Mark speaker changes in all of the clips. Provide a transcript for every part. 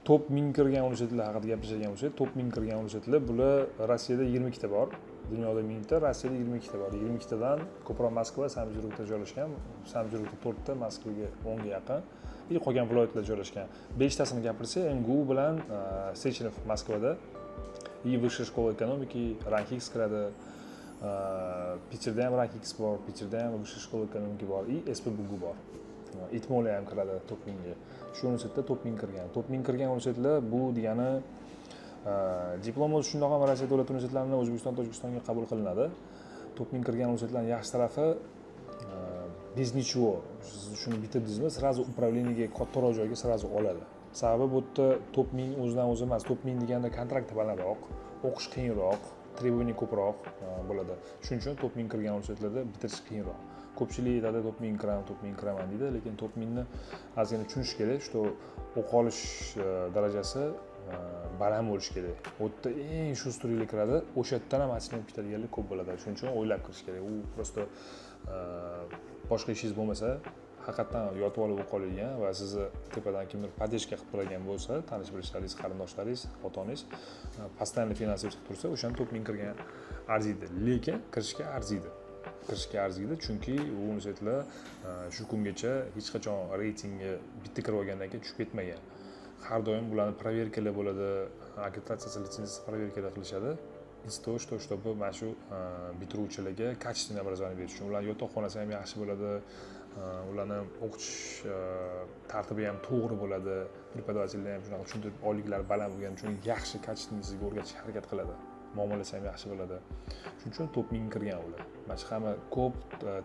Speaker 1: top 1000 kirgan universitetlar haqida gapirishgan bo'lsak, top 1000 kirgan universitetlar bular Rossiyada 22 ta bor. Dunyoda 1000 ta, Rossiyada 22 ta bor. 22 tadan ko'proq Moskva, Sankt-Peterburgda joylashgan. Sankt-Peterburgda 4 ta, Moskvaga 10 ga yaqin. Qolgan viloyatlarda joylashgan. 5 tasini gapirsak, MGU bilan Sechenov Moskvada, Vысшая школа экономики, Ranxix kiradi. Pitcherda ham Ranxix bor, Pitcherda ham Vысшая школа экономики bor, SPBGU bor. ITMOL ham kiradi top 1000 ga. Shu universitetda top 1000 kirgan. Top 1000 kirgan universitetlar bu degani diplom o'zi shundoq ham Rossiya davlat universitetlarining O'zbekiston, Tojikistonga qabul qilinadi. Top 1000 kirgan universitetlarning yaxshi tarafi без ничего. Siz shuni bitirdingizmi, сразу управлениеga kattaroq joyga сразу oladi. Sababi bu yerda top 1000 o'zidan o'zi emas. Top 1000 deganda kontrakt balandroq, o'qish qiyinroq, требования ko'proq bo'ladi. Shuning uchun top 1000 kirgan universitetlarda bitirish qiyinroq. Ko'pchilik aytadi top 1000 kiraman deydi, lekin top 1000 ni ozgina tushunish kerak, что o'qish olish darajasi baland bo'lishi kerak. U yerda eng shu sturiylar kiradi, o'sha yerdan ham atchment bitadiganlar ko'p bo'ladi. Shuning uchun o'ylab kirish kerak. U просто boshqa ishingiz bo'lmasa, haqiqatan yotib olib o'qib oladigan va sizni tepadan kimdir podдержка qilib turadigan bo'lsa, tanish bilishlaringiz, qarindoshlaringiz, ota-onangiz постоянно finansirovать qilib tursa, o'shani top 1000 kirgan arziydi. Lekin kirishga arziydi, chunki u universitetlar shu kungacha hech qachon reytingga bitta kirib olgandan keyin tushib ketmagan. Har doim bularning проверкалari bo'ladi, akkreditatsiya litsenziyasi проверкалар qilishadi. Из того, чтобы mana shu bitiruvchilarga качественное образование berish uchun ularning yotoqxonasi ham yaxshi bo'ladi, ularning o'qitish tartibi ham to'g'ri bo'ladi, prepodavatellar ham shunaqa tushuntirib oyliklari baland bo'lgani uchun yaxshi качественныйsiga o'rgatishga harakat qiladi. Muomalasi ham yaxshi bo'ladi. Shuning uchun top 1000 kirgan ular. Mana shu hamma ko'p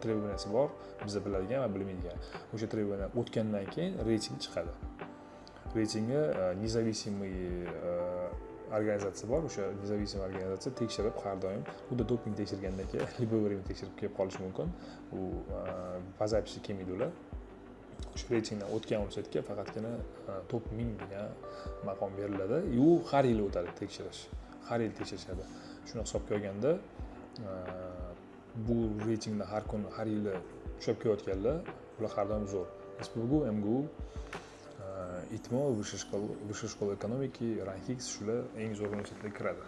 Speaker 1: требованияsi bor, biza biladigan va bilmaydigan. O'sha требование o'tgandan keyin reyting chiqadi. Reytingga независимый organizatsiya bor, o'sha независимый organizatsiya tekshirib har doim xuddi doping tekshirgandan keyin любое время tekshirib kelib qolishi mumkin. U по записи kelmaydi ular. O'sha reytingdan o'tgan universitetga faqatgina top 1000 degan maqom beriladi. U har yil o'tadi tekshirish. Har yil tekshirishadi. Shuni hisobga olganda bu reytingda har yili ushlab kelayotganlar ular har doim zo'r. SPBGU, MGU, ITMO, Высшая школа экономики, Ranxix shular eng zo'r universitetlarga kiradi.